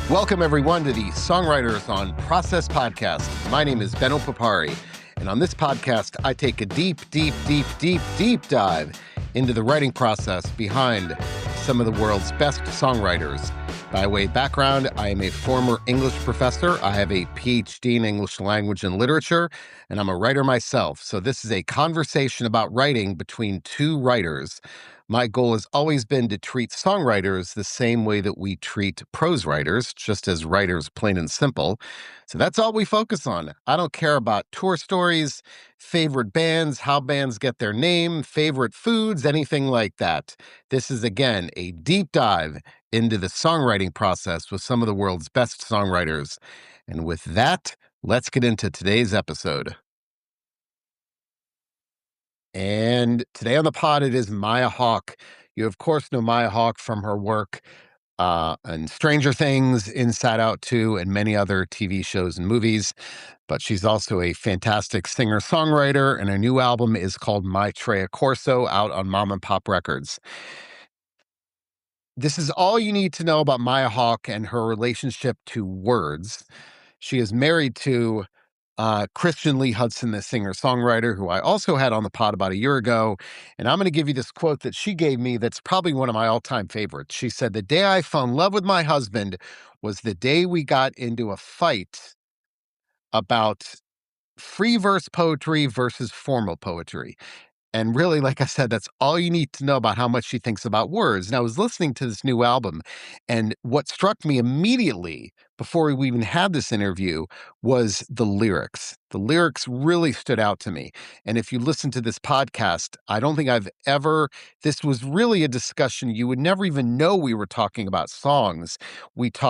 Welcome, everyone, to the Songwriters on Process podcast. My name is Benno Papari, and on this podcast, I take a deep dive into the writing process behind some of the world's best songwriters. By way of background, I am a former English professor. I have a PhD in English language and literature, and I'm a writer myself. So this is a conversation about writing between two writers. My goal has always been to treat songwriters the same way that we treat prose writers, just as writers, plain and simple. So that's all we focus on. I don't care about tour stories, favorite bands, how bands get their name, favorite foods, anything like that. This is, again, a deep dive into the songwriting process with some of the world's best songwriters. And with that, let's get into today's episode. And today on the pod, it is Maya Hawke. You, of course, know Maya Hawke from her work on Stranger Things, Inside Out 2, and many other TV shows and movies. But she's also a fantastic singer-songwriter, and her new album is called My Trea Corso, out on Mom and Pop Records. This is all you need to know about Maya Hawke and her relationship to words. She is married to Christian Lee Hudson, the singer-songwriter, who I also had on the pod about a year ago. And I'm going to give you this quote that she gave me that's probably one of my all-time favorites. She said, "The day I fell in love with my husband was the day we got into a fight about free verse poetry versus formal poetry." And really, like I said, that's all you need to know about how much she thinks about words. And I was listening to this new album, and what struck me immediately before we even had this interview was the lyrics. The lyrics really stood out to me. And if you listen to this podcast, I don't think this was really a discussion. You would never even know we were talking about songs.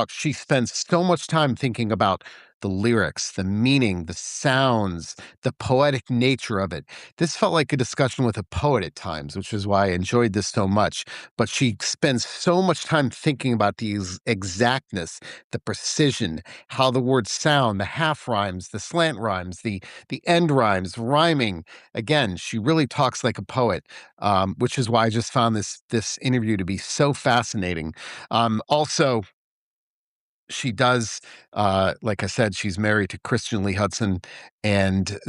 She spends so much time thinking about the lyrics, the meaning, the sounds, the poetic nature of it. This felt like a discussion with a poet at times, which is why I enjoyed this so much. But she spends so much time thinking about the exactness, the precision, how the words sound, the half rhymes, the slant rhymes, the end rhymes, rhyming. Again, she really talks like a poet, which is why I just found this interview to be so fascinating. Also, she does, like I said, she's married to Christian Lee Hudson, and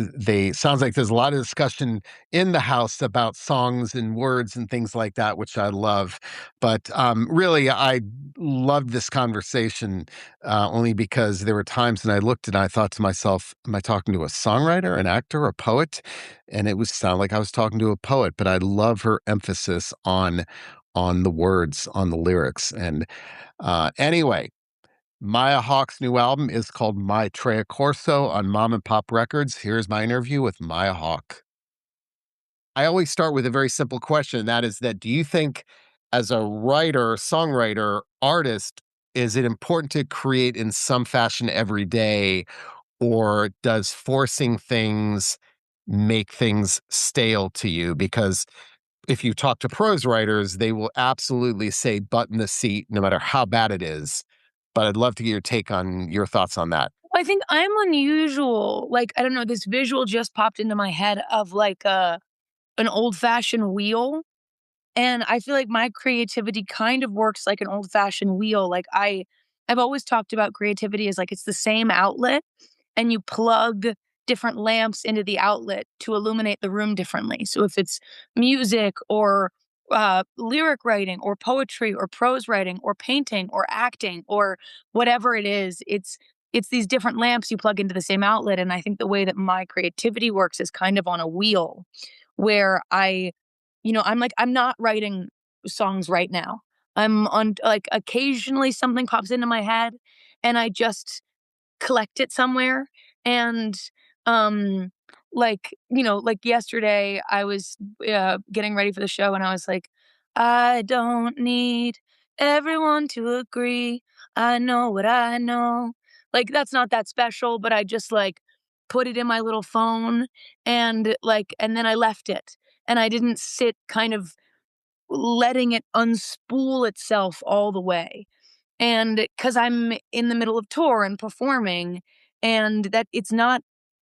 sounds like there's a lot of discussion in the house about songs and words and things like that, which I love. But really, I loved this conversation only because there were times when I looked and I thought to myself, am I talking to a songwriter, an actor, a poet? And it would sound like I was talking to a poet, but I love her emphasis on the words, on the lyrics. And anyway, Maya Hawke's new album is called My Trea Corso on Mom and Pop Records. Here's my interview with Maya Hawke. I always start with a very simple question, and that is that do you think as a writer, songwriter, artist, is it important to create in some fashion every day, or does forcing things make things stale to you? Because if you talk to prose writers, they will absolutely say butt in the seat no matter how bad it is. But I'd love to get your take on your thoughts on that. I think I'm unusual. Like, I don't know, this visual just popped into my head of like an old-fashioned wheel. And I feel like my creativity kind of works like an old-fashioned wheel. Like I've always talked about creativity as like it's the same outlet and you plug different lamps into the outlet to illuminate the room differently. So if it's music or lyric writing or poetry or prose writing or painting or acting or whatever it is, it's these different lamps you plug into the same outlet. And I think the way that my creativity works is kind of on a wheel where I'm not writing songs right now. I'm on like occasionally something pops into my head and I just collect it somewhere. And like yesterday I was getting ready for the show and I was like, I don't need everyone to agree. I know what I know. Like that's not that special, but I just like put it in my little phone and then I left it. And I didn't sit kind of letting it unspool itself all the way. And because I'm in the middle of tour and performing, and that it's not,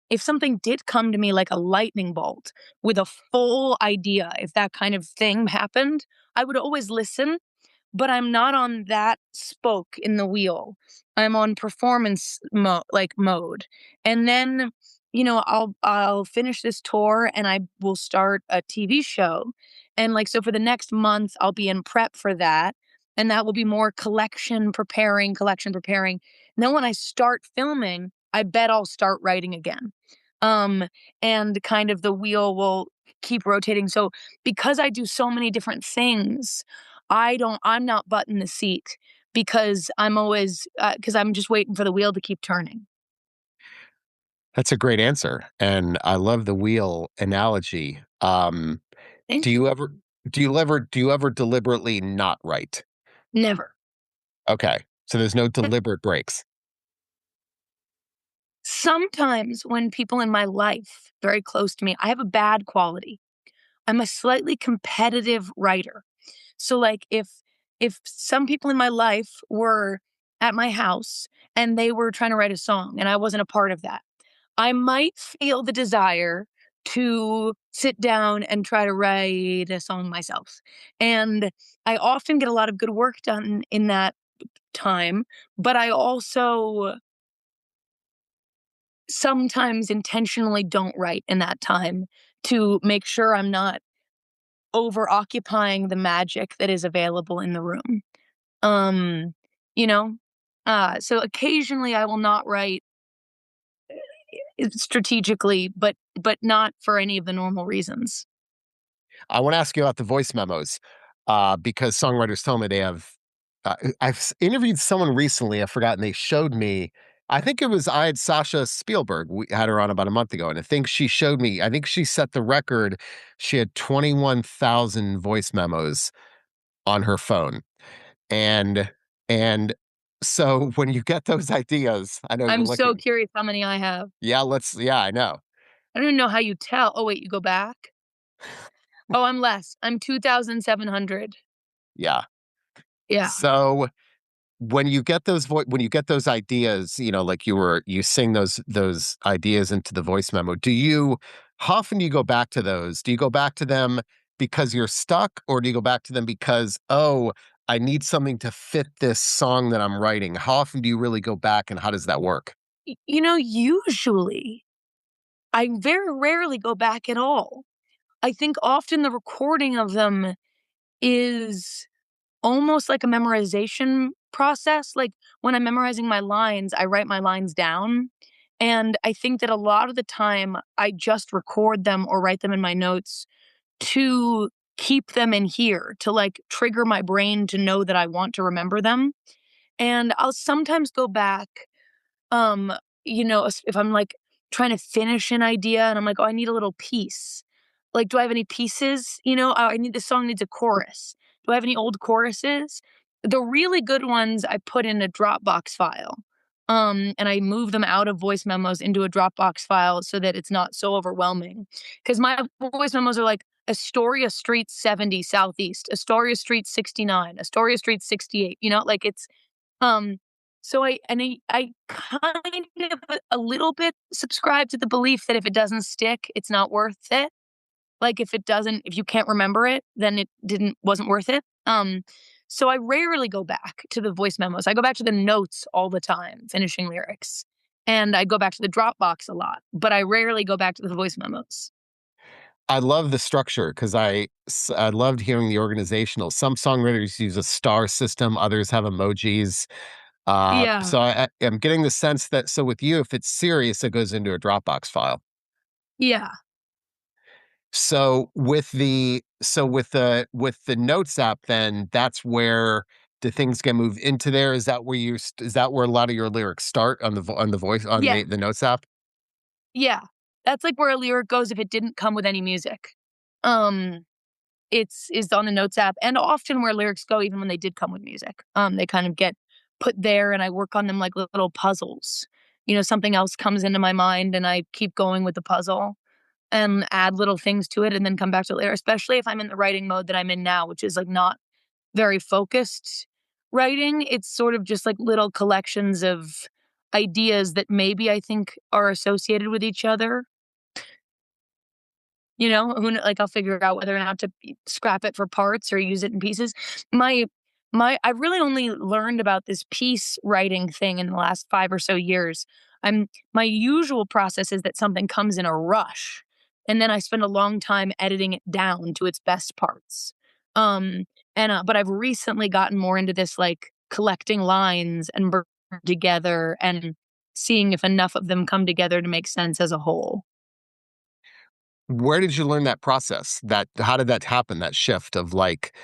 if something did come to me like a lightning bolt with a full idea, if that kind of thing happened, I would always listen. but I'm not on that spoke in the wheel. I'm on performance mode. And then, I'll finish this tour and I will start a TV show. And like so for the next month I'll be in prep for that. And that will be more collection preparing. And then when I start filming, I bet I'll start writing again. Um and kind of the wheel will keep rotating. So because I do so many different things, I'm not button the seat because because I'm just waiting for the wheel to keep turning. That's a great answer, and I love the wheel analogy. Do Thank you. you ever do you ever deliberately not write? Never. Okay, so there's no deliberate breaks. Sometimes when people in my life very close to me, I have a bad quality. I'm a slightly competitive writer. So like if some people in my life were at my house and they were trying to write a song and I wasn't a part of that, I might feel the desire to sit down and try to write a song myself. And I often get a lot of good work done in that time, but I also sometimes intentionally don't write in that time to make sure I'm not over occupying the magic that is available in the room. Um, you know? So occasionally I will not write strategically, but not for any of the normal reasons. I wanna ask you about the voice memos, because songwriters tell me they have interviewed someone recently, I forgot, and they showed me I think it was I had Sasha Spielberg, we had her on about a month ago, and I think she set the record, she had 21,000 voice memos on her phone, and and so when you get those ideas I know you're I'm so looking. curious how many I have. Yeah, I know. I don't even know how you tell. Oh, wait, you go back? Oh, I'm less. I'm 2,700. Yeah. Yeah. So when you get those ideas, like you sing those ideas into the voice memo, how often do you go back to those? Do you go back to them because you're stuck, or do you go back to them because, oh, I need something to fit this song that I'm writing? How often do you really go back, and how does that work? Usually, I very rarely go back at all. I think often the recording of them is almost like a memorization process. Like, when I'm memorizing my lines, I write my lines down, and I think that a lot of the time, I just record them or write them in my notes to keep them in here, to, like, trigger my brain to know that I want to remember them, and I'll sometimes go back, um, if I'm, like, trying to finish an idea and I'm like, "Oh, I need a little piece." Like, do I have any pieces? "Oh, I need this song needs a chorus. Do I have any old choruses?" The really good ones I put in a Dropbox file, and I move them out of voice memos into a Dropbox file so that it's not so overwhelming. Because my voice memos are like, Astoria Street 70 Southeast, Astoria Street 69, Astoria Street 68, like, um, so I kind of a little bit subscribe to the belief that if it doesn't stick, it's not worth it. Like, if you can't remember it, then it wasn't worth it. So I rarely go back to the voice memos. I go back to the notes all the time, finishing lyrics. And I go back to the Dropbox a lot, but I rarely go back to the voice memos. I love the structure because I loved hearing the organizational. Some songwriters use a star system, others have emojis. Yeah. So I am getting the sense that so with you, if it's serious, it goes into a Dropbox file. Yeah. With the notes app, then that's where the things get moved into there. Is that where a lot of your lyrics start on on the voice on Yeah. the notes app? Yeah. That's like where a lyric goes if it didn't come with any music. Um it's is on the notes app, and often where lyrics go even when they did come with music. They kind of get put there and I work on them like little puzzles. Something else comes into my mind and I keep going with the puzzle and add little things to it and then come back to it later, especially if I'm in the writing mode that I'm in now, which is like not very focused writing. It's sort of just like little collections of ideas that maybe I think are associated with each other. Like I'll figure out whether or not to scrap it for parts or use it in pieces. My I've really only learned about this piece writing thing in the last 5 or so years. My usual process is that something comes in a rush, and then I spend a long time editing it down to its best parts. Um, but I've recently gotten more into this, like, collecting lines and bringing them together and seeing if enough of them come together to make sense as a whole. Where did you learn that process? That how did that happen, that shift of, like,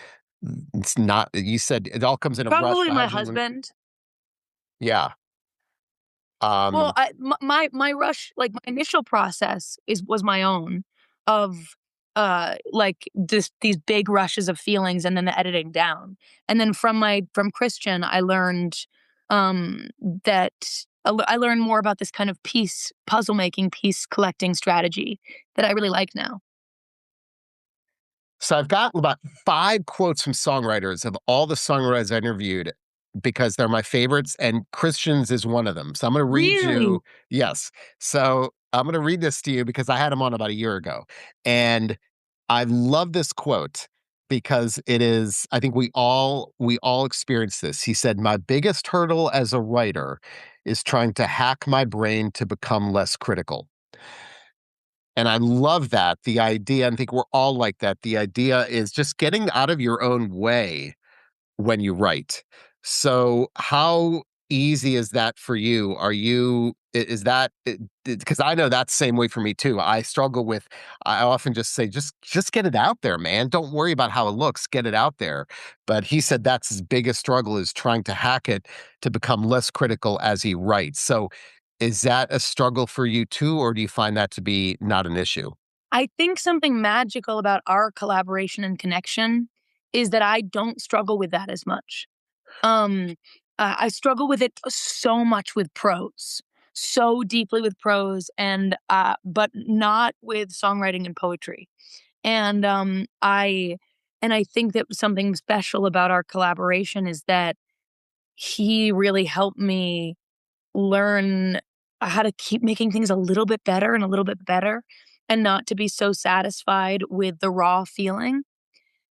it's not you said it all comes in a rush, Probably but my how'd you learn. husband. Yeah, Well, um, my rush, like, my initial process was my own of, like, these big rushes of feelings and then the editing down. And then from Christian, I learned, that I learned more about this kind of piece puzzle making, piece collecting strategy that I really like now. so I've got about 5 quotes from songwriters of all the songwriters I interviewed because they're my favorites, and Christian's is one of them. So I'm gonna read Really? you. Yes. So I'm gonna read this to you because I had him on about a year ago, and I love this quote because it is I think we all experience this. He said, "My biggest hurdle as a writer is trying to hack my brain to become less critical." And I love that, the idea, and I think we're all like that. The idea is just getting out of your own way when you write. So, how easy is that for you? Are you is that because I know that's the same way for me too. I struggle with I often just say just get it out there, man. Don't worry about how it looks. Get it out there. But he said that's his biggest struggle is trying to hack it to become less critical as he writes. So, is that a struggle for you too, or do you find that to be not an issue? I think something magical about our collaboration and connection is that I don't struggle with that as much. Um, I struggle with it so much with prose, so deeply with prose, and but not with songwriting and poetry. And I think that something special about our collaboration is that he really helped me learn how to keep making things a little bit better and a little bit better, and not to be so satisfied with the raw feeling.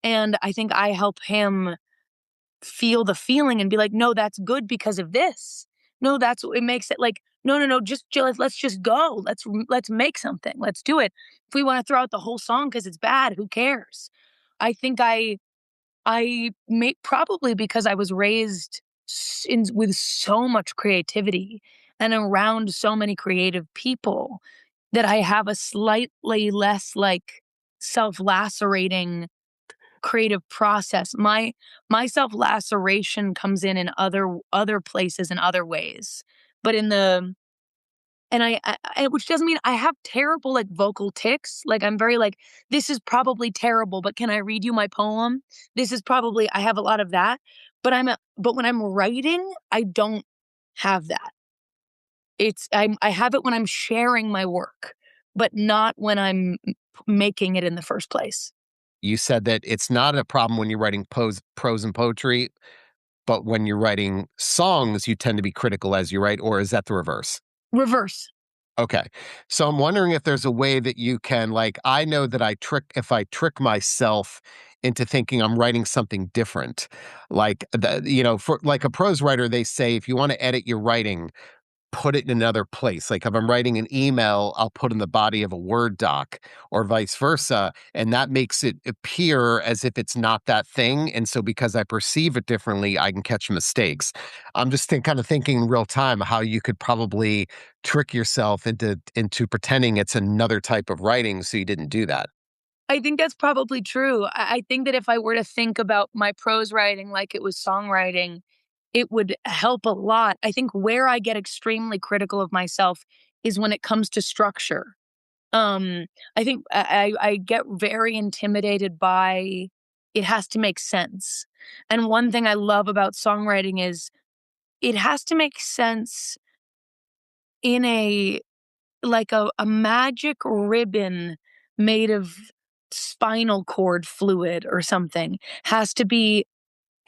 And I think I help him feel the feeling and be like, "No, that's good because of this. No, that's it makes it like, no, no, no, just chill. Let's just go. Let's make something. Let's do it. If we want to throw out the whole song because it's bad, who cares?" I think I may probably because I was raised with so much creativity and around so many creative people that I have a slightly less like self-lacerating creative process. My self-laceration comes in other places and other ways. But in the and I which doesn't mean I have terrible, like, vocal tics, like, I'm very, like, "This is probably terrible, but can I read you my poem? This is probably" I have a lot of that, but when I'm writing, I don't have that. I have it when I'm sharing my work, but not when I'm making it in the first place. You said that it's not a problem when you're writing prose and poetry, but when you're writing songs, you tend to be critical as you write, or is that the reverse? Reverse. Okay. So I'm wondering if there's a way that you can like I know that I trick myself into thinking I'm writing something different. Like for like a prose writer, they say if you want to edit your writing, put it in another place. Like if I'm writing an email, I'll put in the body of a Word doc or vice versa. And that makes it appear as if it's not that thing. And so because I perceive it differently, I can catch mistakes. I'm just kind of thinking in real time how you could probably trick yourself into pretending it's another type of writing so you didn't do that. I think that's probably true. I think that if I were to think about my prose writing like it was songwriting, it would help a lot. I think where I get extremely critical of myself is when it comes to structure. Um, I think I get very intimidated by it has to make sense. And one thing I love about songwriting is it has to make sense in a like a magic ribbon made of spinal cord fluid or something has to be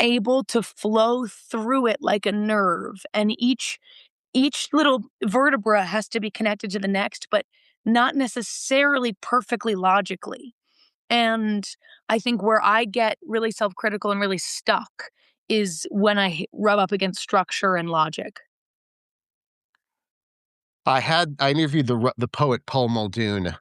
able to flow through it like a nerve, and each little vertebra has to be connected to the next, but not necessarily perfectly logically. And I think where I get really self-critical and really stuck is when I rub up against structure and logic. I interviewed the poet Paul Muldoon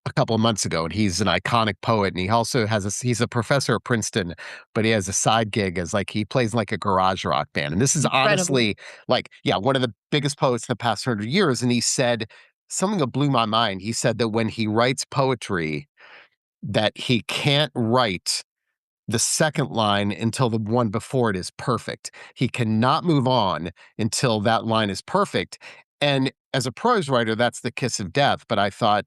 a couple of months ago, and he's an iconic poet, and he also has he's a professor at Princeton, but he has a side gig as like he plays like a garage rock band. And this is Incredible. honestly like, yeah, one of the biggest poets in the past 100 years. And he said something that blew my mind. He said that when he writes poetry, that he can't write the second line until the one before it is perfect. He cannot move on until that line is perfect. And as a prose writer, that's the kiss of death. But I thought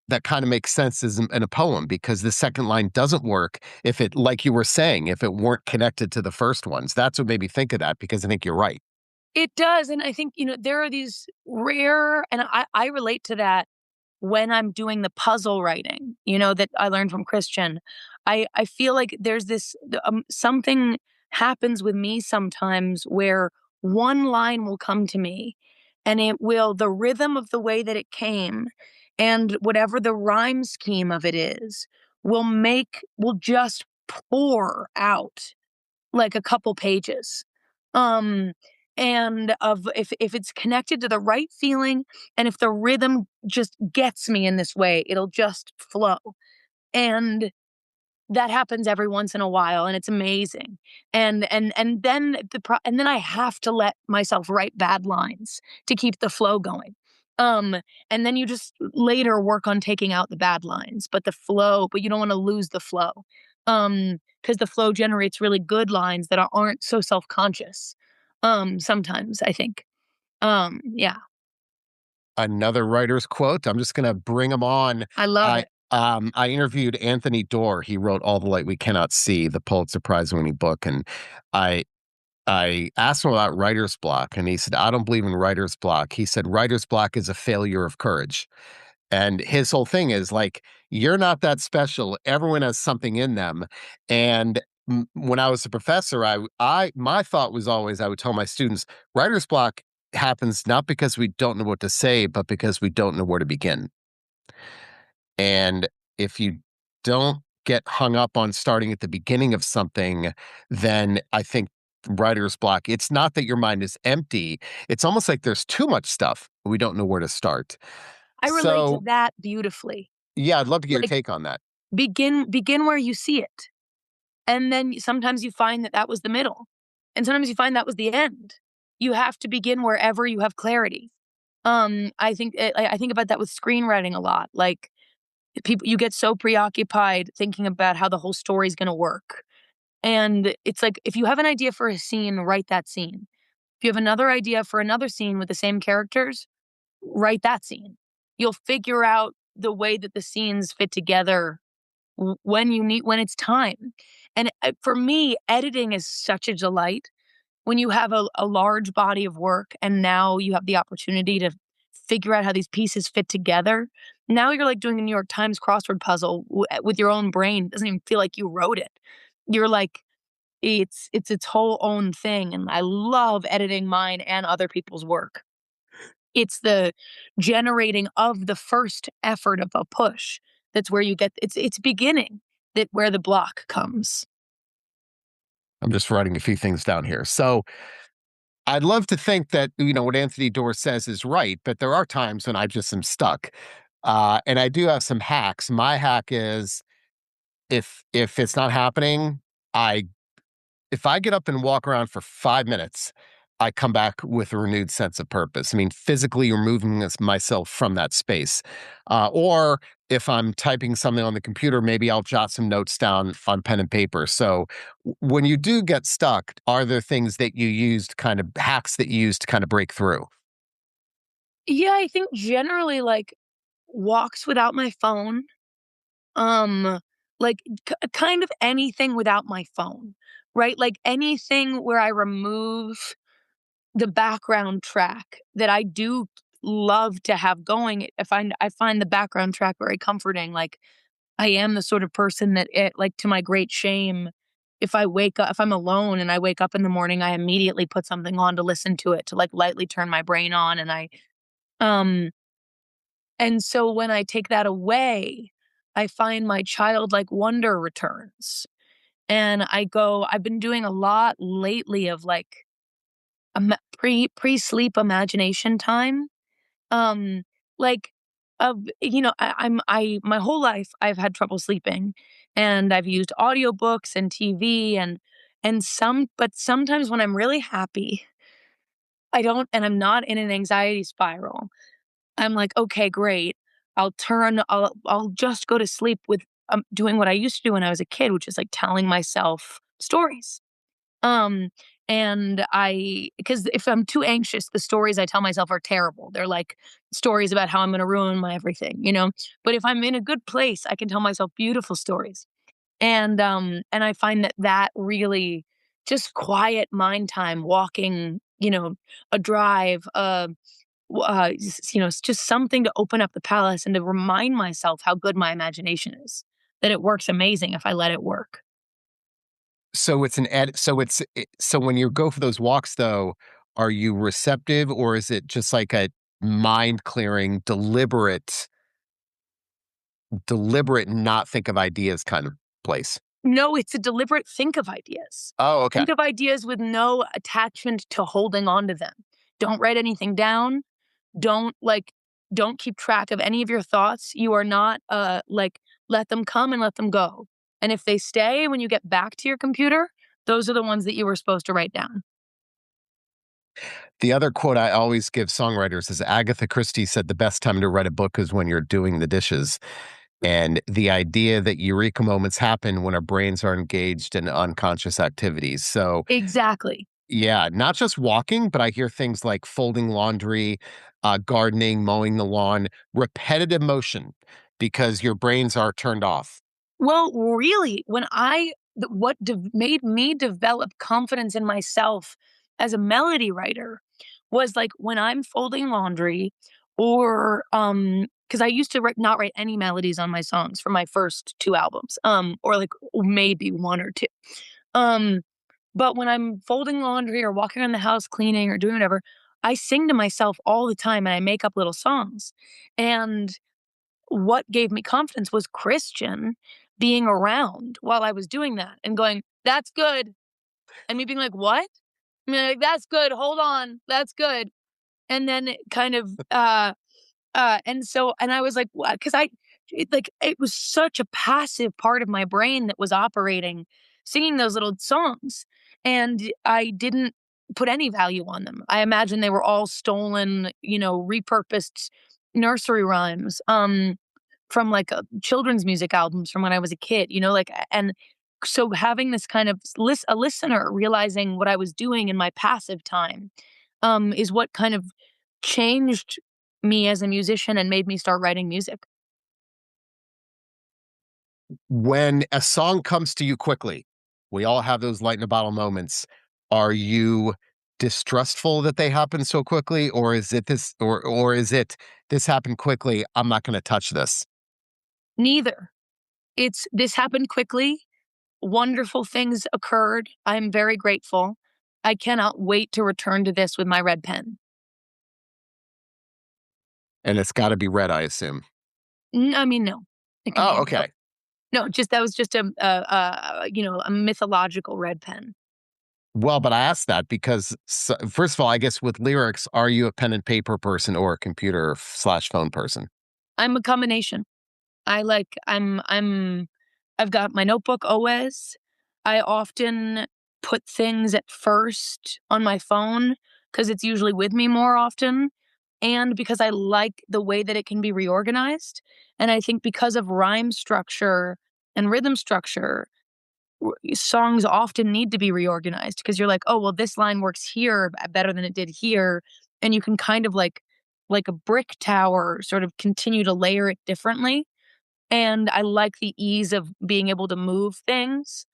that kind of makes sense as in a poem because the second line doesn't work if it, like you were saying, if it weren't connected to the first ones. That's what made me think of that because I think you're right. It does, and I think, there are these rare and I relate to that when I'm doing the puzzle writing, that I learned from Christian. I feel like there's something happens with me sometimes where one line will come to me and the rhythm of the way that it came and whatever the rhyme scheme of it is will just pour out like a couple pages. Um, and of if it's connected to the right feeling and if the rhythm just gets me in this way, it'll just flow. And that happens every once in a while and it's amazing. And then I have to let myself write bad lines to keep the flow going. Um and then you just later work on taking out the bad lines, but you don't want to lose the flow. Because the flow generates really good lines that aren't so self-conscious. Sometimes I think. Yeah, Another writer's quote. I'm just going to bring them on. I love I it. I interviewed Anthony Doerr. He wrote All the Light We Cannot See, the Pulitzer Prize winning book, and I I asked him about writer's block, and he said, "I don't believe in writer's block." He said, "Writer's block is a failure of courage." And his whole thing is like, you're not that special. Everyone has something in them. And when I was a professor, my thought was always I would tell my students, writer's block happens not because we don't know what to say, but because we don't know where to begin. And if you don't get hung up on starting at the beginning of something, then I think writer's block, it's not that your mind is empty. It's almost like there's too much stuff. We don't know where to start. I relate to So that beautifully. yeah, I'd love to get your Like, take on that. begin where you see it. And then sometimes you find that that was the middle, and sometimes you find that was the end. You have to begin wherever you have clarity. I think about that with screenwriting a lot. Like, you get so preoccupied thinking about how the whole story is gonna work, and it's like, if you have an idea for a scene, write that scene. If you have another idea for another scene with the same characters, write that scene. You'll figure out the way that the scenes fit together when it's time. And for me, editing is such a delight when you have a large body of work and now you have the opportunity to figure out how these pieces fit together. Now you're like doing a New York Times crossword puzzle with your own brain. It doesn't even feel like you wrote it. You're like, it's its whole own thing. And I love editing mine and other people's work. It's the generating of the first effort of a push that's where you get it's beginning that where the block comes. I'm just writing a few things down here. So I'd love to think that, what Anthony Doerr says is right, but there are times when I just am stuck. And I do have some hacks. My hack is if it's not happening, I if I get up and walk around for 5 minutes, I come back with a renewed sense of purpose. I mean, physically removing myself from that space. Or if I'm typing something on the computer, maybe I'll jot some notes down on pen and paper. So when you do get stuck, are there things that you used, kind of hacks that you used to kind of break through? Yeah, I think generally, like, walks without my phone, um, like, kind of anything without my phone, right? Like, anything where I remove the background track that I do love to have going. I find the background track very comforting. Like, I am the sort of person that like, to my great shame, if I'm alone and I wake up in the morning, I immediately put something on to listen to it, to like lightly turn my brain on. Um, and so when I take that away, I find my childlike wonder returns. And I've been doing a lot lately of like pre-sleep imagination time. Um, like my whole life I've had trouble sleeping, and I've used audiobooks and TV but sometimes when I'm really happy, I don't and I'm not in an anxiety spiral. I'm like, "Okay, great. I'll just go to sleep with doing what I used to do when I was a kid, which is like telling myself stories." Um, and because if I'm too anxious, the stories I tell myself are terrible. They're like stories about how I'm going to ruin my everything, you know? But if I'm in a good place, I can tell myself beautiful stories. And I find that really just quiet mind time, walking, a drive, it's just something to open up the palace and to remind myself how good my imagination is, that it works amazing if I let it work. So it's an ed so it's so when you go for those walks though, are you receptive or is it just like a mind clearing, deliberate not think of ideas kind of place? No, it's a deliberate think of ideas. Oh, okay. Think of ideas with no attachment to holding on to them. Don't write anything down. Don't like don't keep track of any of your thoughts. You are not let them come and let them go. And if they stay when you get back to your computer, those are the ones that you were supposed to write down. The other quote I always give songwriters is Agatha Christie said the best time to write a book is when you're doing the dishes. And the idea that eureka moments happen when our brains are engaged in unconscious activities. So, Exactly. yeah, not just walking, but I hear things like folding laundry, gardening, mowing the lawn, repetitive motion because your brains are turned off. Well, really, made me develop confidence in myself as a melody writer was like when I'm folding laundry or because I used to not write any melodies on my songs for my first two albums, or like maybe one or two. Um, but when I'm folding laundry or walking around the house cleaning or doing whatever, I sing to myself all the time and I make up little songs. And what gave me confidence was Christian being around while I was doing that and going, "That's good." And me being like, "What?" And being like, "That's good. Hold on. That's good." And then it kind of and I was like, "What?" Because it was such a passive part of my brain that was operating, singing those little songs, and I didn't put any value on them. I imagine they were all stolen, repurposed nursery rhymes. From like children's music albums from when I was a kid, and so having this kind of a listener realizing what I was doing in my passive time, is what kind of changed me as a musician and made me start writing music. When a song comes to you quickly, we all have those light in a bottle moments. Are you distrustful that they happen so quickly, or is it this happened quickly? I'm not going to touch this. Neither. It's this happened quickly. Wonderful things occurred. I'm very grateful. I cannot wait to return to this with my red pen. And it's got to be red, I assume. I mean, no, it can be Oh, anything. okay. No, just that was just a mythological red pen. Well, but I asked that because, first of all, I guess with lyrics, are you a pen and paper person or a computer slash phone person? I'm a combination. I've got my notebook always. I often put things at first on my phone because it's usually with me more often, and because I like the way that it can be reorganized. And I think because of rhyme structure and rhythm structure, songs often need to be reorganized because you're like, "Oh, well, this line works here better than it did here." And you can kind of like a brick tower, sort of continue to layer it differently. And I like the ease of being able to move things,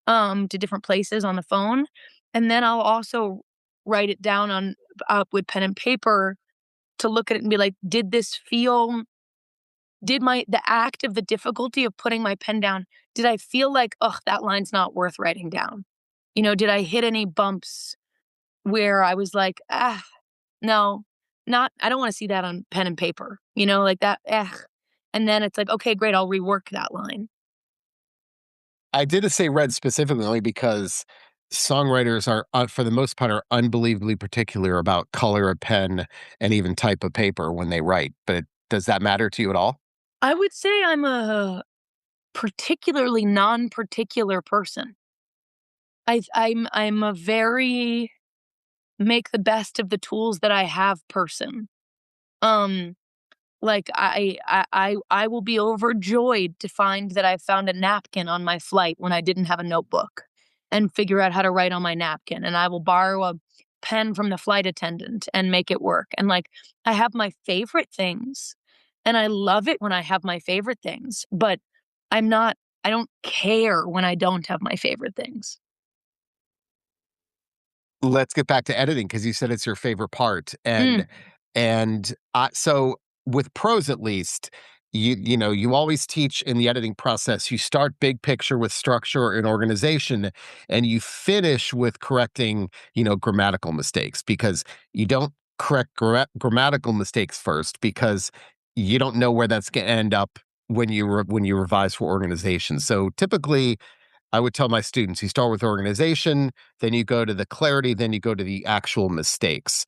to different places on the phone. And then I'll also write it down with pen and paper to look at it and be like, did the act of the difficulty of putting my pen down, did I feel like, "Ugh, that line's not worth writing down?" Did I hit any bumps where I was like, "Ah, no, I don't wanna see that on pen and paper," like that, ugh. And then it's like, "Okay, great, I'll rework that line." I did say red specifically only because songwriters are, for the most part, are unbelievably particular about color of pen and even type of paper when they write. But does that matter to you at all? I would say I'm a particularly non-particular person. I'm a very make the best of the tools that I have person. Um, like I will be overjoyed to find that I found a napkin on my flight when I didn't have a notebook and figure out how to write on my napkin. And I will borrow a pen from the flight attendant and make it work. And like I have my favorite things and I love it when I have my favorite things, but I'm not, I don't care when I don't have my favorite things. Let's get back to editing because you said it's your favorite part, Mm, so with prose at least, you always teach in the editing process. You start big picture with structure and organization, and you finish with correcting grammatical mistakes because you don't correct grammatical mistakes first because you don't know where that's going to end up when you revise for organization. So typically I would tell my students, you start with organization, then you go to the clarity, then you go to the actual mistakes.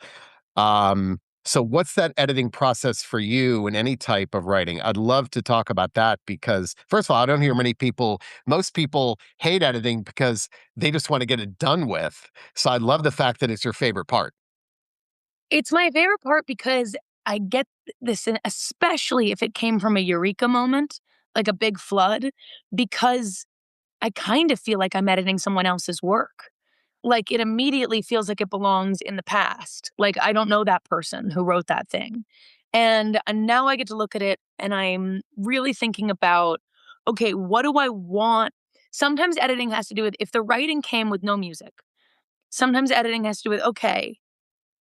So what's that editing process for you in any type of writing? I'd love to talk about that because first of all, I don't hear many people, most people hate editing because they just want to get it done with. So I love the fact that it's your favorite part. it's my favorite part because I get this, especially if it came from a eureka moment, like a big flood, because I kind of feel like I'm editing someone else's work. Like it immediately feels like it belongs in the past. Like I don't know that person who wrote that thing. And now I get to look at it and I'm really thinking about, okay, what do I want? Sometimes editing has to do with if the writing came with no music. Sometimes editing has to do with, okay,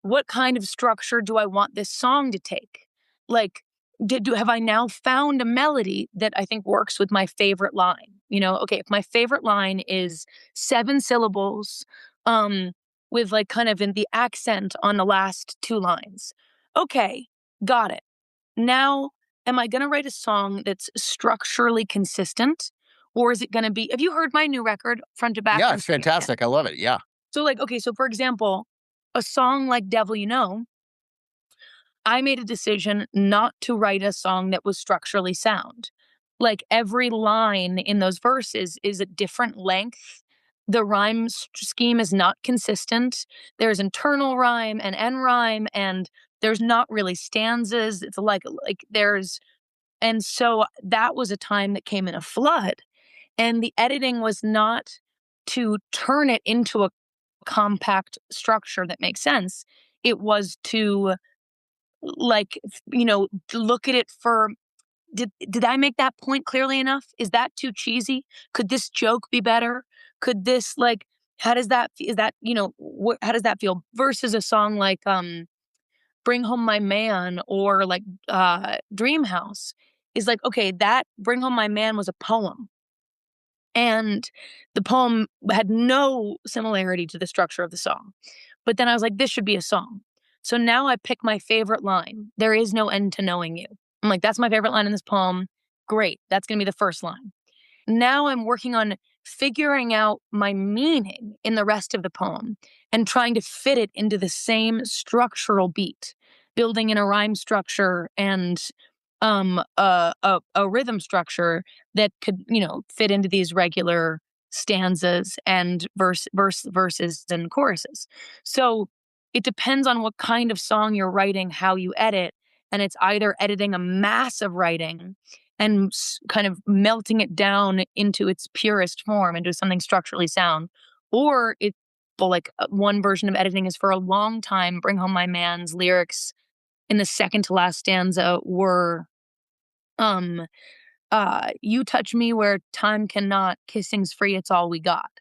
what kind of structure do I want this song to take? Like, have I now found a melody that I think works with my favorite line? Okay, if my favorite line is 7 syllables, um, with like kind of in the accent on the last 2 lines. Okay, got it. Now, am I gonna write a song that's structurally consistent? Or is it gonna be, have you heard my new record, front to back Yeah, from it's beginning to end? fantastic. I love it. Yeah. So like, okay, so for example, a song like Devil You Know, I made a decision not to write a song that was structurally sound. Like every line in those verses is a different length. The rhyme scheme is not consistent. There's internal rhyme and end rhyme, and there's not really stanzas. It's like there's, and so that was a time that came in a flood. And the editing was not to turn it into a compact structure that makes sense. It was to like, look at it for, did I make that point clearly enough? Is that too cheesy? Could this joke be better? Could this like how does that is that, how does that feel versus a song like Bring Home My Man or like Dream House is like, okay, that Bring Home My Man was a poem. And the poem had no similarity to the structure of the song. But then I was like, this should be a song. So now I pick my favorite line. There is no end to knowing you. I'm like, that's my favorite line in this poem. Great. That's going to be the first line. Now I'm working on figuring out my meaning in the rest of the poem and trying to fit it into the same structural beat, building in a rhyme structure and a rhythm structure that could, fit into these regular stanzas and verses and choruses. So it depends on what kind of song you're writing, how you edit, and it's either editing a mass of writing and kind of melting it down into its purest form, into something structurally sound, or it, well, like one version of editing is for a long time. Bring Home My Man's lyrics in the second to last stanza were um, you touch me where time cannot, kissing's free, it's all we got.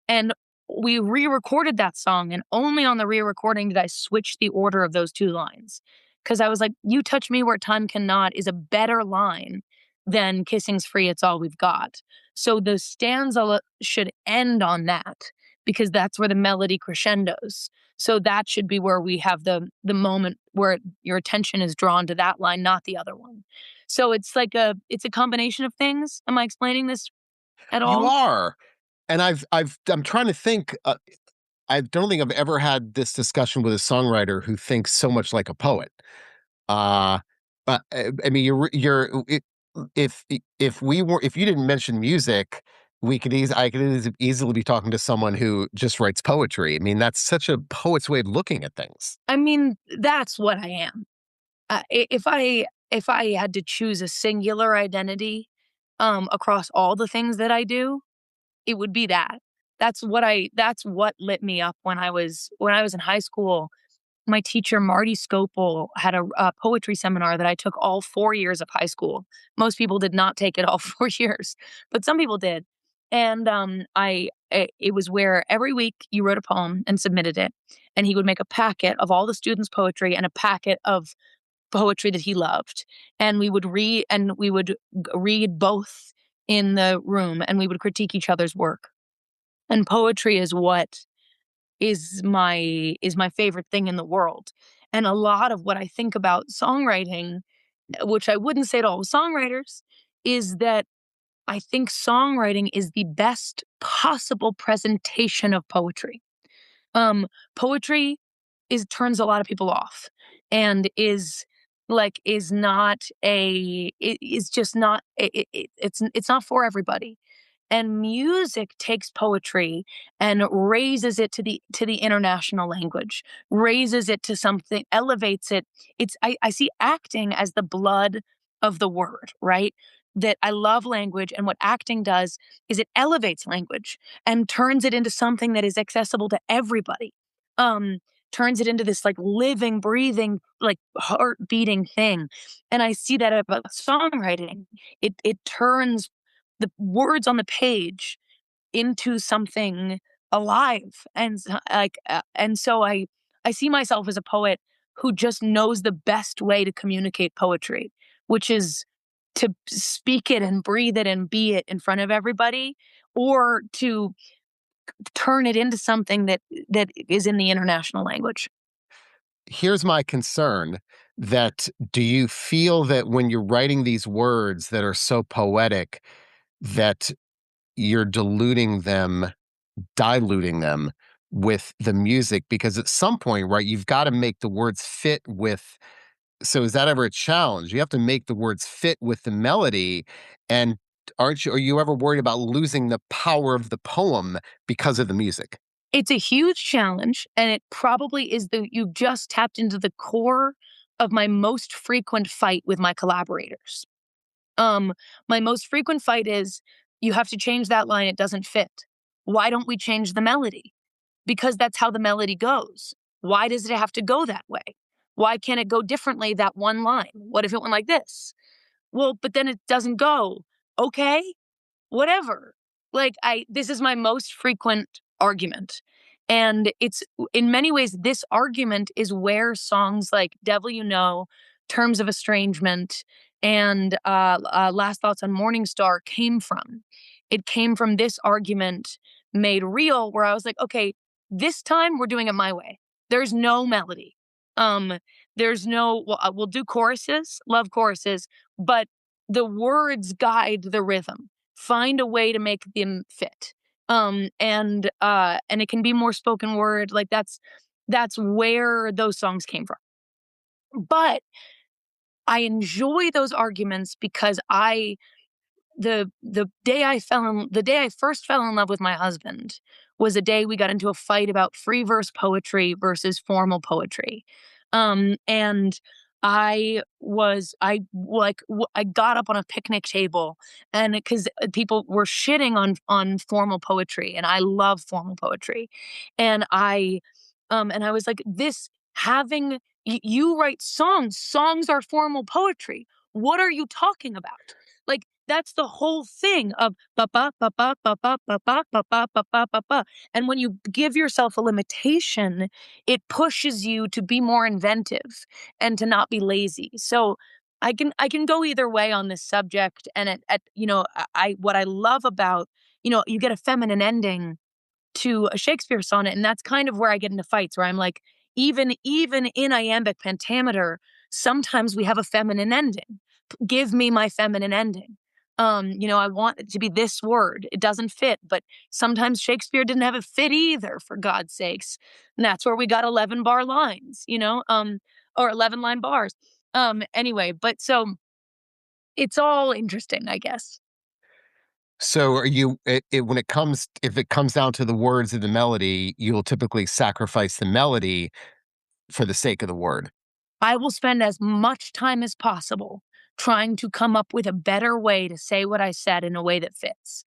And we re-recorded that song, and only on the re-recording did I switch the order of those 2 lines. Because I was like, "You touch me where time cannot" is a better line than "Kissing's free, it's all we've got." So the stanza should end on that, because that's where the melody crescendos. So that should be where we have the moment where your attention is drawn to that line, not the other one. So it's like it's a combination of things. Am I explaining this at You all? are, and I'm trying to think, I don't think I've ever had this discussion with a songwriter who thinks so much like a poet. Uh, I mean, if you didn't mention music, I could easily be talking to someone who just writes poetry. I mean, that's such a poet's way of looking at things. I mean, that's what I am. If I had to choose a singular identity, across all the things that I do, it would be that. That's what lit me up when I was in high school. My teacher, Marty Scopel, had a poetry seminar that I took all 4 years of high school. Most people did not take it all 4 years, but some people did. And, it was where every week you wrote a poem and submitted it, and he would make a packet of all the students' poetry and a packet of poetry that he loved, and we would read both in the room, and we would critique each other's work. And poetry is what is my favorite thing in the world. And a lot of what I think about songwriting, which I wouldn't say to all songwriters, is that I think songwriting is the best possible presentation of poetry. Poetry is turns a lot of people off and is not it is just not it's not for everybody. And music takes poetry and raises it to the international language, raises it to something, elevates it. I see acting as the blood of the word, right? That I love language, and what acting does is it elevates language and turns it into something that is accessible to everybody. Um, Turns it into this like living, breathing, like heart beating thing. And I see that about songwriting. It turns the words on the page into something alive, and so I see myself as a poet who just knows the best way to communicate poetry, which is to speak it and breathe it and be it in front of everybody, or to turn it into something that is in the international language. Here's my concern, that do you feel that when you're writing these words that are so poetic, that you're diluting them with the music? Because at some point, right, you've got to make the words fit with. So is that ever a challenge? You have to make the words fit with the melody. And are you ever worried about losing the power of the poem because of the music? It's a huge challenge, and it probably is the you've just tapped into the core of my most frequent fight with my collaborators. Um, my most frequent fight is, "You have to change that line, it doesn't fit." "Why don't we change the melody?" "Because that's how the melody goes." "Why does it have to go that way? Why can't it go differently, that one line? What if it went like this?" "Well, but then it doesn't go." "Okay, whatever." Like, I this is my most frequent argument. And it's in many ways, this argument is where songs like Devil You Know, Terms of Estrangement, and Last Thoughts on Morning Star came from. It came from this argument made real, where I was like, okay, this time we're doing it my way. There's no melody. Um, we'll do choruses, love choruses, but the words guide the rhythm. Find a way to make them fit. And it can be more spoken word. Like that's where those songs came from. But I enjoy those arguments because the day I first fell in love with my husband was a day we got into a fight about free verse poetry versus formal poetry. And I got up on a picnic table, and because people were shitting on formal poetry, and I love formal poetry, and I was like, this having you write songs are formal poetry. What are you talking about? Like, that's the whole thing of ba ba ba ba ba ba ba ba ba ba ba ba ba ba. And when you give yourself a limitation, it pushes you to be more inventive and to not be lazy. So I can go either way on this subject. And at I what I love about, you get a feminine ending to a Shakespeare sonnet, and that's kind of where I get into fights, where I'm like, even in iambic pentameter, sometimes we have a feminine ending. Give me my feminine ending. I want it to be this word. It doesn't fit, but sometimes Shakespeare didn't have it fit either, for God's sakes. And that's where we got 11 bar lines, or 11 line bars. Anyway, but so it's all interesting, I guess. So are you when it comes if it comes down to the words of the melody, you'll typically sacrifice the melody for the sake of the word. I will spend as much time as possible trying to come up with a better way to say what I said in a way that fits.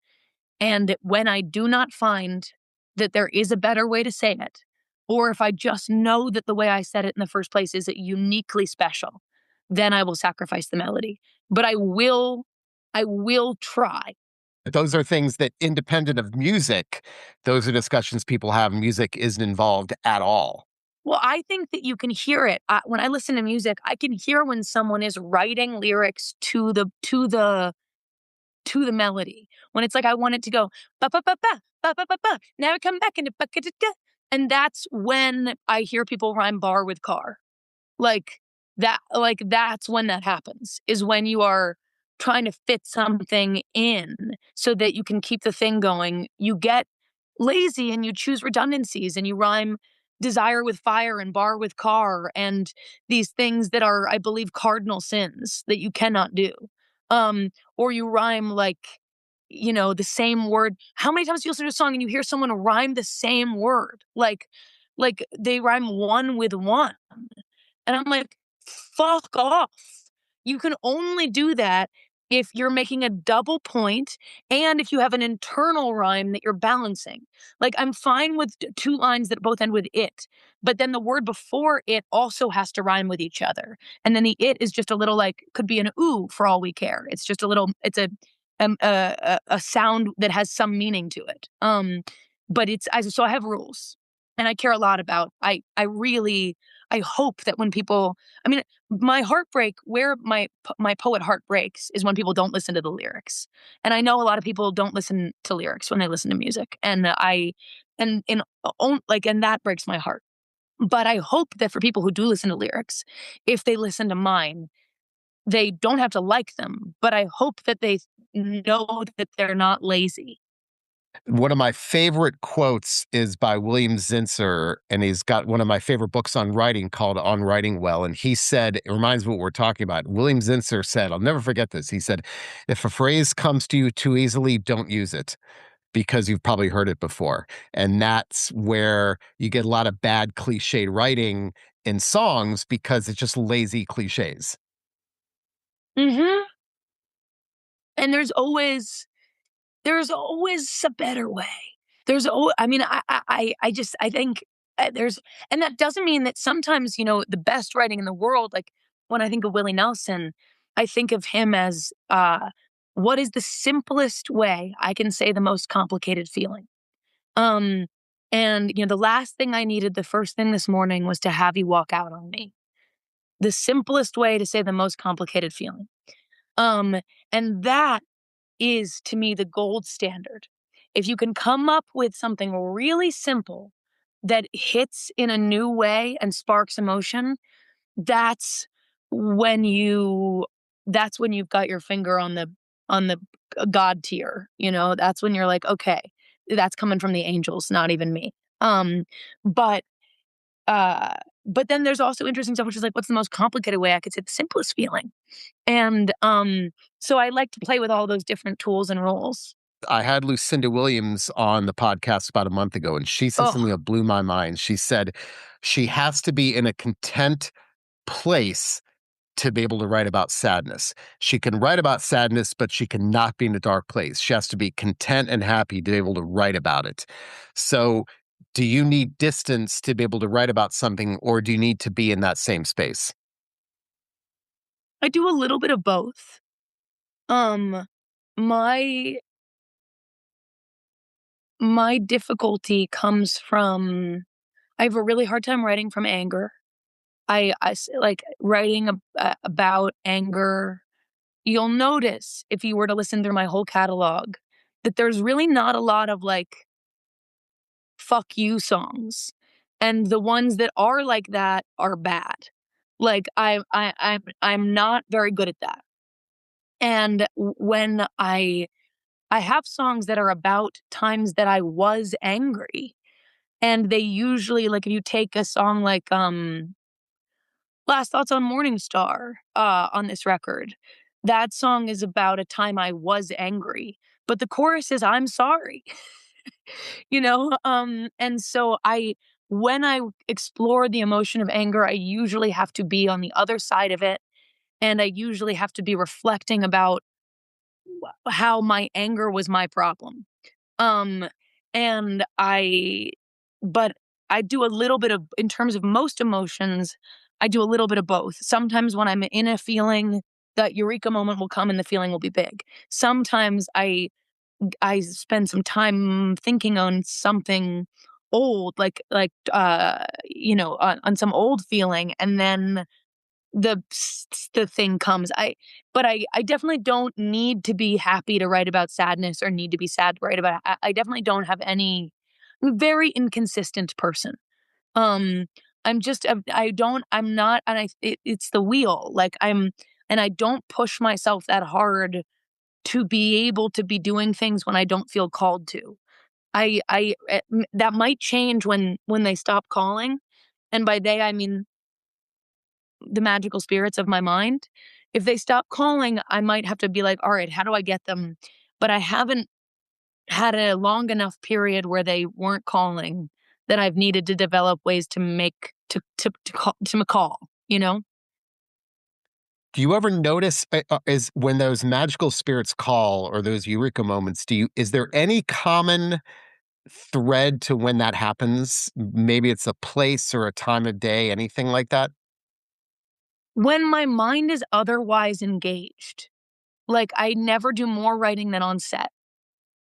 And when I do not find that there is a better way to say it, or if I just know that the way I said it in the first place is uniquely special, then I will sacrifice the melody. But I will try. Those are things that independent of music, those are discussions people have. Music isn't involved at all. Well, I think that you can hear it. When I listen to music, I can hear when someone is writing lyrics to the melody. When it's like I want it to go ba ba ba ba ba ba ba ba. Now come back into bucket, and that's when I hear people rhyme bar with car. That's when that happens, is when you are trying to fit something in so that you can keep the thing going. You get lazy and you choose redundancies and you rhyme desire with fire and bar with car and these things that are, I believe, cardinal sins that you cannot do. Or you rhyme the same word. How many times do you listen to a song and you hear someone rhyme the same word? Like they rhyme one with one. And I'm like, fuck off. You can only do that if you're making a double point and if you have an internal rhyme that you're balancing. Like, I'm fine with two lines that both end with it, but then the word before it also has to rhyme with each other. And then the it is just a little like, could be an ooh for all we care. It's just a little, it's a sound that has some meaning to it. But so I have rules and I care a lot about, I hope that when people, I mean, my heartbreak, where my poet heart breaks, is when people don't listen to the lyrics. And I know a lot of people don't listen to lyrics when they listen to music, and and that breaks my heart. But I hope that for people who do listen to lyrics, if they listen to mine, they don't have to like them. But I hope that they know that they're not lazy. One of my favorite quotes is by William Zinsser, and he's got one of my favorite books on writing called On Writing Well. And he said, it reminds me what we're talking about. William Zinsser said, I'll never forget this. He said, if a phrase comes to you too easily, don't use it because you've probably heard it before. And that's where you get a lot of bad cliche writing in songs because it's just lazy cliches. Hmm. And there's always a better way. I mean, I think there's, and that doesn't mean that sometimes, the best writing in the world, like when I think of Willie Nelson, I think of him as, what is the simplest way I can say the most complicated feeling? Um, and, the last thing I needed, the first thing this morning was to have you walk out on me. The simplest way to say the most complicated feeling. Um, and that is to me the gold standard. If you can come up with something really simple that hits in a new way and sparks emotion, that's when you that's when you've got your finger on the god tier, That's when you're like, okay, that's coming from the angels, not even me. Um but uh but then there's also interesting stuff which is like, what's the most complicated way I could say the simplest feeling? And so I like to play with all those different tools and roles. I had Lucinda Williams on the podcast about a month ago, and she said something Oh, that blew my mind. She said she has to be in a content place to be able to write about sadness. She can write about sadness, but she cannot be in a dark place. She has to be content and happy to be able to write about it. So, do you need distance to be able to write about something, or do you need to be in that same space? I do a little bit of both. Um, my my difficulty comes from, I have a really hard time writing from anger. Like writing about anger. You'll notice if you were to listen through my whole catalog that there's really not a lot of like fuck you songs. And the ones that are like that are bad. Like I'm not very good at that. And when I have songs that are about times that I was angry, and they usually, like, if you take a song like Last Thoughts on Morning Star on this record, that song is about a time I was angry, but the chorus is I'm sorry. And so I when I explore the emotion of anger, I usually have to be on the other side of it, and I usually have to be reflecting about how my anger was my problem. Um, and I but I do a little bit of, in terms of most emotions, I do a little bit of both. Sometimes when I'm in a feeling, that eureka moment will come and the feeling will be big. Sometimes I spend some time thinking on something old, on some old feeling, and then the thing comes. I definitely don't need to be happy to write about sadness or need to be sad to write about. I definitely don't have any. I'm a very inconsistent person. Um, I'm just I don't I'm not, and it's the wheel. And I don't push myself that hard to be able to be doing things when I don't feel called to. That might change when they stop calling, and by they I mean the magical spirits of my mind. If they stop calling, I might have to be like, all right, how do I get them? But I haven't had a long enough period where they weren't calling that I've needed to develop ways to make to call, you know? Do you ever notice, is when those magical spirits call or those eureka moments, is there any common thread to when that happens? Maybe it's a place or a time of day, anything like that? When my mind is otherwise engaged, like I never do more writing than on set.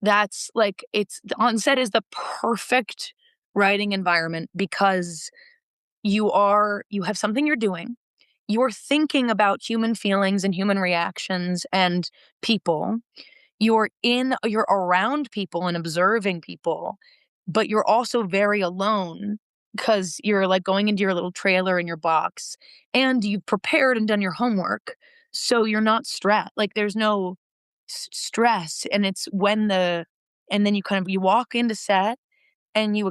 That's like it's On set is the perfect writing environment because you have something you're doing. You're thinking about human feelings and human reactions and people. You're around people and observing people, but you're also very alone because you're like going into your little trailer in your box, and you've prepared and done your homework. So you're not stressed. Like there's no stress. And it's when and then you walk into set and you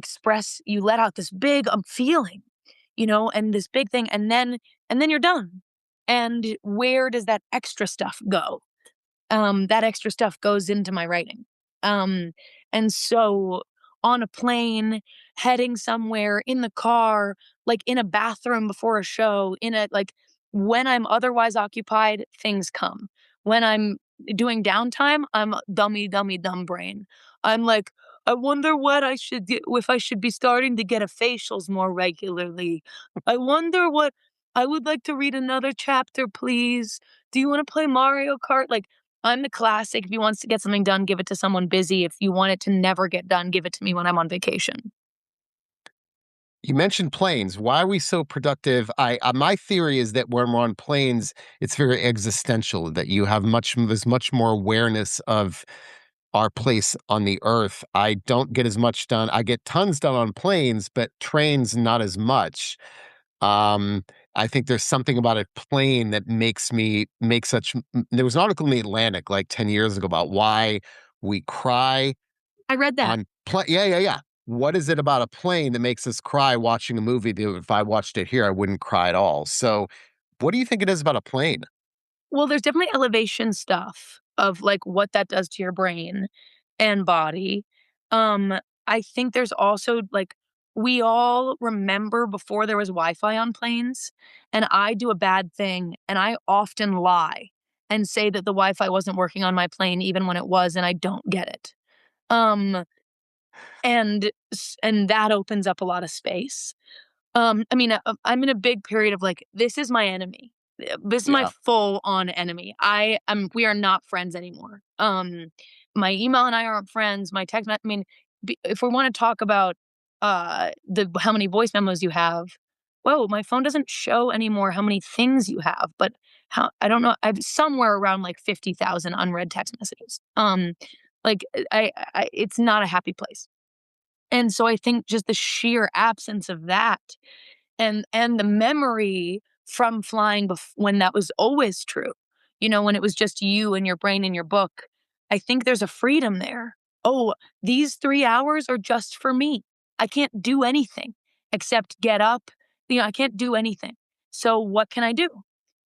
let out this big feeling, and this big thing. And then you're done. And where does that extra stuff go? That extra stuff goes into my writing. Um, and so on a plane, heading somewhere, in the car, like in a bathroom before a show, when I'm otherwise occupied, things come. When I'm doing downtime, I'm dummy, dummy, dumb brain. I'm like, I wonder what I should do, if I should be starting to get a facials more regularly. I wonder what I would like to read another chapter, please. Do you want to play Mario Kart? Like, I'm the classic. If you wants to get something done, give it to someone busy. If you want it to never get done, give it to me when I'm on vacation. You mentioned planes. Why are we so productive? My theory is that when we're on planes, it's very existential. That there's much more awareness of our place on the earth. I don't get as much done. I get tons done on planes, but trains not as much. Um, I think there's something about a plane that makes me make such. There was an article in the Atlantic like 10 years ago about why we cry I read that. on plane. Yeah, yeah, yeah. What is it about a plane that makes us cry watching a movie that if I watched it here, I wouldn't cry at all? So, what do you think it is about a plane? Well, there's definitely elevation stuff of like what that does to your brain and body. Um, I think there's also like we all remember before there was Wi-Fi on planes, and I do a bad thing, and I often lie and say that the Wi-Fi wasn't working on my plane even when it was, and I don't get it. Um, and that opens up a lot of space. I'm in a big period of like, this is my enemy. This is my Yeah. full on enemy. We are not friends anymore. My email and I aren't friends. My text, if we want to talk about how many voice memos you have, whoa, my phone doesn't show anymore how many things you have, but how, I don't know, I've somewhere around like 50,000 unread text messages. Like it's not a happy place. And so I think just the sheer absence of that, and the memory from flying when that was always true. when it was just you and your brain and your book. I think there's a freedom there. Oh, these 3 hours are just for me. I can't do anything except get up. I can't do anything. So what can I do?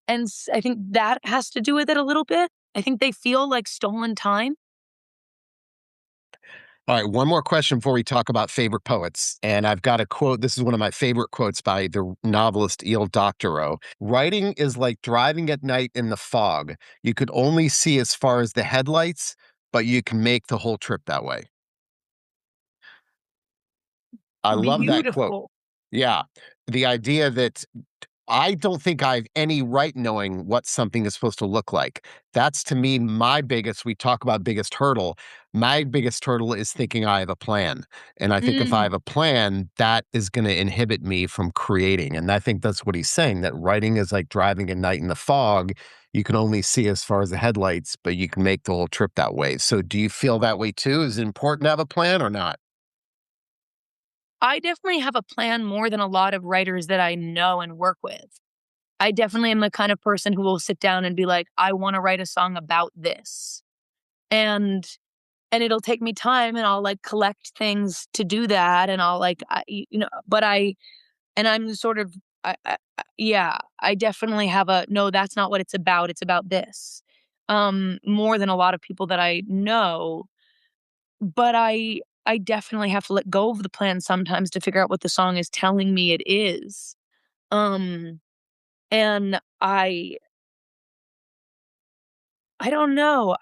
And I think that has to do with it a little bit. I think they feel like stolen time. All right, one more question before we talk about favorite poets. And I've got a quote. This is one of my favorite quotes by the novelist Il Doctorow. Writing is like driving at night in the fog. You could only see as far as the headlights, but you can make the whole trip that way. I love that quote. Beautiful. Yeah. The idea that I don't think I have any right knowing what something is supposed to look like. That's to me my biggest, we talk about biggest hurdle. My biggest hurdle is thinking I have a plan. And I think if I Mm. have a plan, that is going to inhibit me from creating. And I think that's what he's saying, that writing is like driving at night in the fog. You can only see as far as the headlights, but you can make the whole trip that way. So do you feel that way too? Is it important to have a plan or not? I definitely have a plan more than a lot of writers that I know and work with. I definitely am the kind of person who will sit down and be like, I want to write a song about this. And it'll take me time and I'll like collect things to do that and I'll like but I'm sort of yeah, I definitely have a no, that's not what it's about. It's about this. More than a lot of people that I know, but I definitely have to let go of the plan sometimes to figure out what the song is telling me it is. Um and I don't know.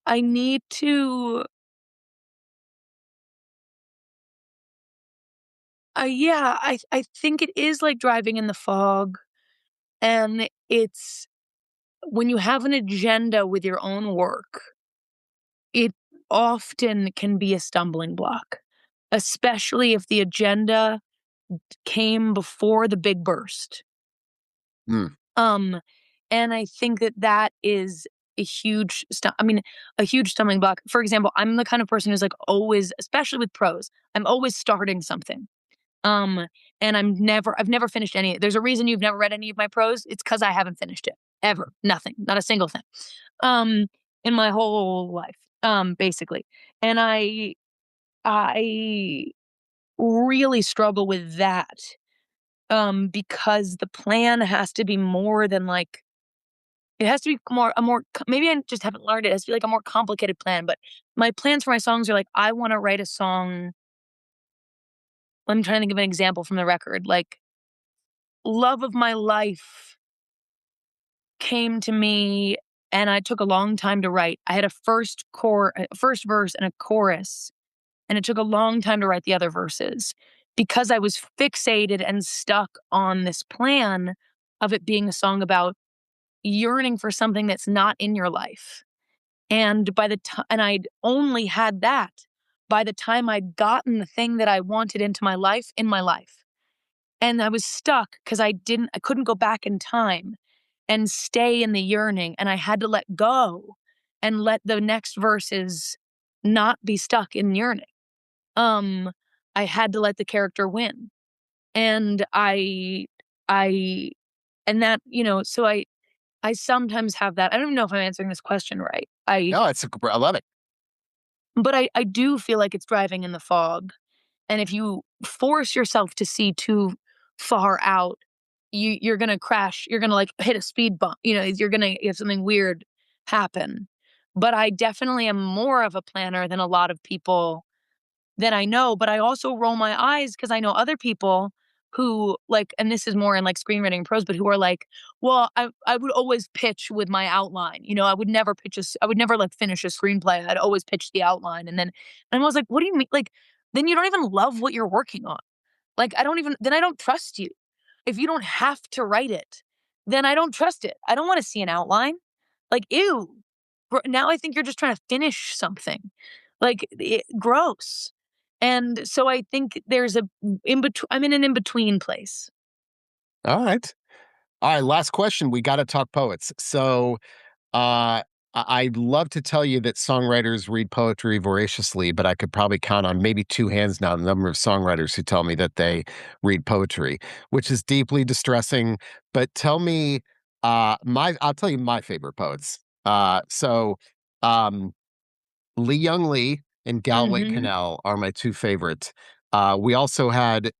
I need to yeah, I think it is like driving in the fog, and it's when you have an agenda with your own work, it often can be a stumbling block, especially if the agenda came before the big burst. Hmm. Um, and I think that that is a huge stumbling block. For example, I'm the kind of person who's like always, especially with prose, I'm always starting something. Um, and I've never finished any. There's a reason you've never read any of my prose. It's because I haven't finished it ever. Nothing, not a single thing. Um, in my whole life, basically. And I really struggle with that. Because the plan has to be more than like it has to be maybe I just haven't learned it. It has to be like a more complicated plan. But my plans for my songs are like I want to write a song. I'm trying to think of an example from the record. Like love of my life came to me and I took a long time to write. I had a first verse and a chorus, and it took a long time to write the other verses because I was fixated and stuck on this plan of it being a song about yearning for something that's not in your life. And by the time and I'd only had that by the time I'd gotten the thing that I wanted into my life in my life. And I was stuck because I couldn't go back in time and stay in the yearning, and I had to let go and let the next verses not be stuck in yearning. Um, I had to let the character win. And I and that, so I sometimes have that. I don't even know if I'm answering this question right. No, I love it. But I do feel like it's driving in the fog. And if you force yourself to see too far out, you're gonna crash. You're gonna like hit a speed bump. You're gonna have something weird happen. But I definitely am more of a planner than a lot of people that I know, but I also roll my eyes because I know other people who like, and this is more in like screenwriting and prose, but who are like, well, I would always pitch with my outline. I would never like finish a screenplay. I'd always pitch the outline. And I was like, what do you mean? Like, then you don't even love what you're working on. Like, then I don't trust you. If you don't have to write it, then I don't trust it. I don't want to see an outline. Like, ew. Now I think you're just trying to finish something. Like, gross. And so I think there's a in between. I'm in an in between place. All right. All right. Last question. We got to talk poets. So, I'd love to tell you that songwriters read poetry voraciously, but I could probably count on maybe two hands now the number of songwriters who tell me that they read poetry, which is deeply distressing. But tell me, I'll tell you my favorite poets. Um, Lee Young Lee and Galway Mhm. Cannell are my two favorites. We also had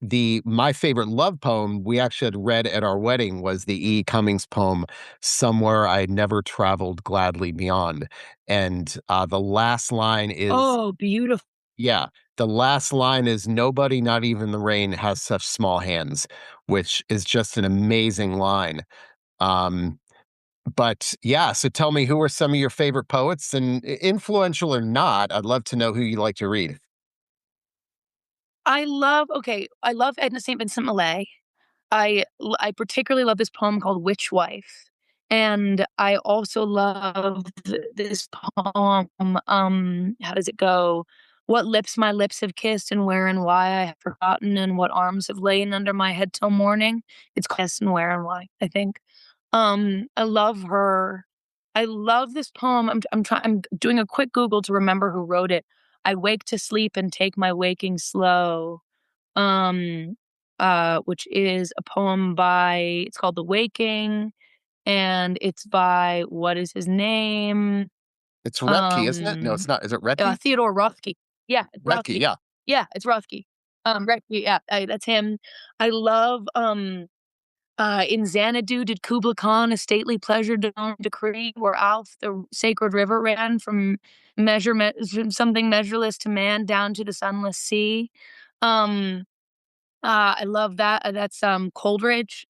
my favorite love poem we actually had read at our wedding was the E. Cummings poem, Somewhere I Never Traveled Gladly Beyond. And the last line is, Oh, beautiful. yeah, the last line is, Nobody, not even the rain, has such small hands, which is just an amazing line. Um, but yeah, so tell me, who are some of your favorite poets, and influential or not, I'd love to know who you like to read. I love Edna St. Vincent Millay. I particularly love this poem called Witch Wife, and I also love this poem, how does it go? "What lips my lips have kissed, and where and why I have forgotten, and what arms have lain under my head till morning." It's "Kiss and Where and Why," I think. I love her. I love this poem. I'm doing a quick Google to remember who wrote it. "I wake to sleep and take my waking slow." um, which is a poem by it's called The Waking, and it's by what is his name? It's Retke, isn't it? No, Um, it's not. Is it Retke? Theodore Rothke. Yeah, it's Retke, Rothke. yeah. Yeah, it's Rothke. Rothke, yeah, that's him. I love, in Xanadu did Kubla Khan a stately pleasure dome decree, where Alf, the sacred river, ran from from something measureless to man down to the sunless sea. Um, I love that, that's, Coleridge.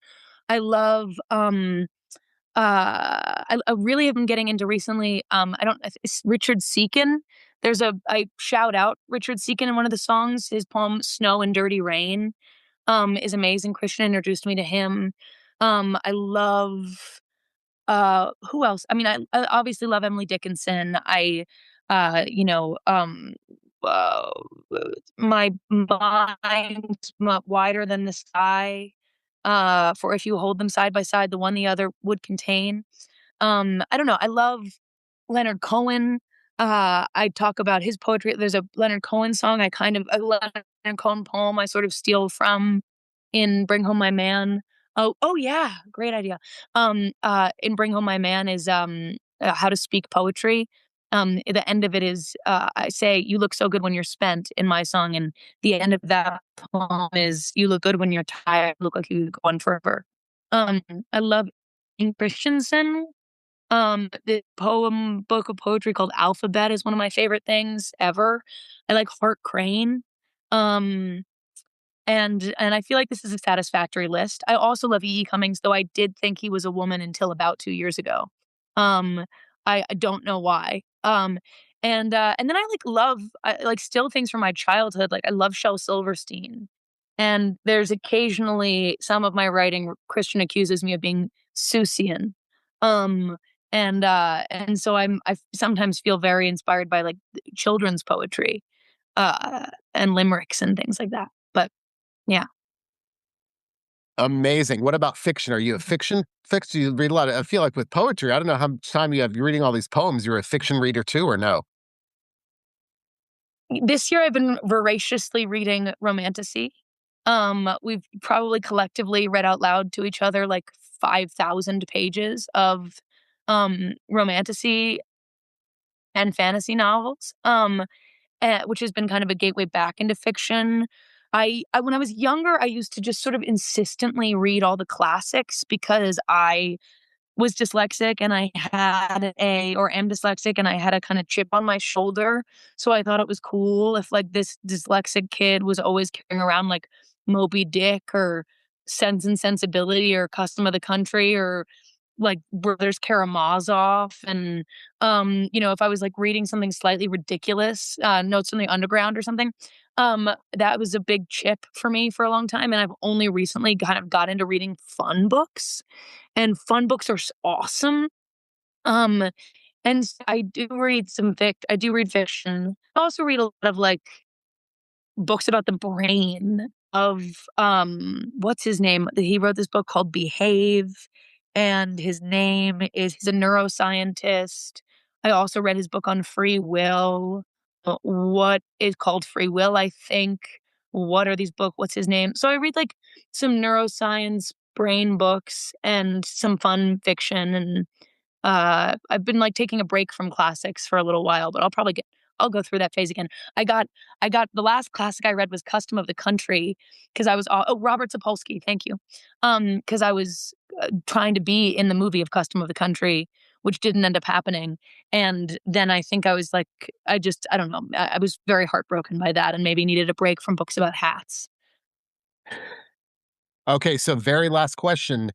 I love, I really have been getting into recently, I don't it's Richard Seekin. I shout out Richard Seekin in one of the songs. His poem, "Snow and Dirty Rain," is amazing. Christian introduced me to him. I love who else? I mean, I obviously love Emily Dickinson. You know, uh, my mind's wider than the sky. For if you hold them side by side, the one the other would contain. I don't know. I love Leonard Cohen. I talk about his poetry. There's a Leonard Cohen song. A Leonard Cohen poem I sort of steal from in Bring Home My Man. Oh yeah, great idea. In Bring Home My Man is how to speak poetry. The end of it is I say, "You look so good when you're spent," in my song, and the end of that poem is, "You look good when you're tired. Look like you could go on forever." Um, I love Ian Christensen. The book of poetry called Alphabet is one of my favorite things ever. I like Hart Crane. Um, and I feel like this is a satisfactory list. I also love E. E. Cummings, though I did think he was a woman until about 2 years ago. Um, I don't know why. And then I like still things from my childhood. Like I love Shel Silverstein. And there's occasionally some of my writing Christian accuses me of being Seussian. Um, and so I sometimes feel very inspired by like children's poetry, and limericks and things like that. But yeah. Amazing. What about fiction? Are you a fiction? You read a lot of, I feel like with poetry, I don't know how much time you have. You're reading all these poems. You're a fiction reader too, or no? This year I've been voraciously reading Romantasy. We've probably collectively read out loud to each other like 5,000 pages of Romantasy and fantasy novels. Which has been kind of a gateway back into fiction. I when I was younger, I used to just sort of insistently read all the classics because I was dyslexic and I had a or am dyslexic and I had a kind of chip on my shoulder. So I thought it was cool if like this dyslexic kid was always carrying around like Moby Dick or Sense and Sensibility or Custom of the Country or like Brothers Karamazov. And if I was like reading something slightly ridiculous, Notes on the Underground or something, that was a big chip for me for a long time. And I've only recently kind of got into reading fun books, and fun books are awesome. Um, I do read fiction. I also read a lot of like books about the brain of what's his name? He wrote this book called Behave, and he's a neuroscientist. I also read his book on free will. What is called Free Will, I think. What are these books? What's his name? So I read like some neuroscience brain books and some fun fiction, and I've been like taking a break from classics for a little while, but I'll go through that phase again. I got I got the last classic I read was Custom of the Country because I was Robert Sapolsky, thank you. Because I was trying to be in the movie of Custom of the Country, which didn't end up happening. And then I think I was like, I don't know, I was very heartbroken by that and maybe needed a break from books about hats. Okay, so very last question.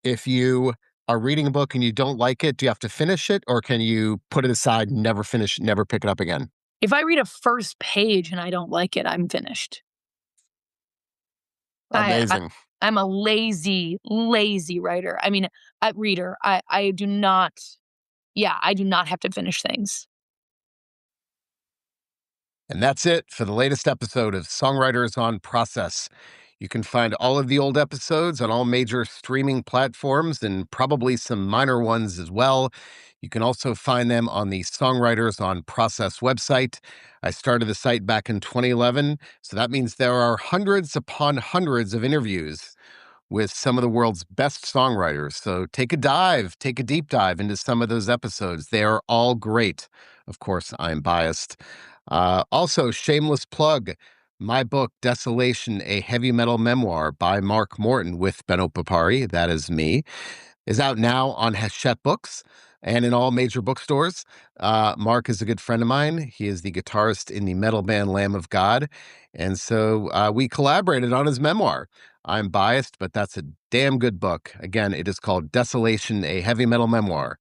If you are reading a book and you don't like it, do you have to finish it or can you put it aside, never finish, never pick it up again? If I read a first page and I don't like it, I'm finished. I, I Amazing. I'm a lazy writer. I mean, reader. I do not. Yeah, I do not have to finish things. And that's it for the latest episode of Songwriters on Process. You can find all of the old episodes on all major streaming platforms and probably some minor ones as well. You can also find them on the Songwriters on Process website. I started the site back in 2011, so that means there are hundreds upon hundreds of interviews with some of the world's best songwriters. So take a deep dive into some of those episodes. They are all great. Of course, I'm biased. Also, shameless plug. My book, Desolation, a Heavy Metal Memoir by Mark Morton with Benno Papari, that is me, is out now on Hachette Books and in all major bookstores. Mark is a good friend of mine. He is the guitarist in the metal band Lamb of God. And so we collaborated on his memoir. I'm biased, but that's a damn good book. Again, it is called Desolation, a Heavy Metal Memoir.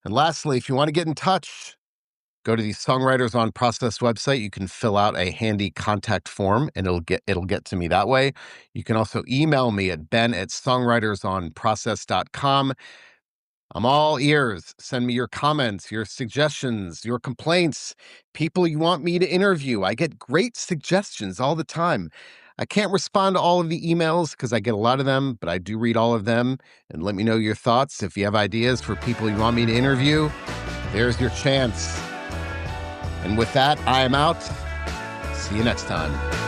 And lastly, if you want to get in touch, go to the Songwriters on Process website. You can fill out a handy contact form and it'll get to me that way. You can also email me at ben@songwritersonprocess.com. I'm all ears. Send me your comments, your suggestions, your complaints, people you want me to interview. I get great suggestions all the time. I can't respond to all of the emails because I get a lot of them, but I do read all of them. And let me know your thoughts. If you have ideas for people you want me to interview, there's your chance. And with that, I am out. See you next time.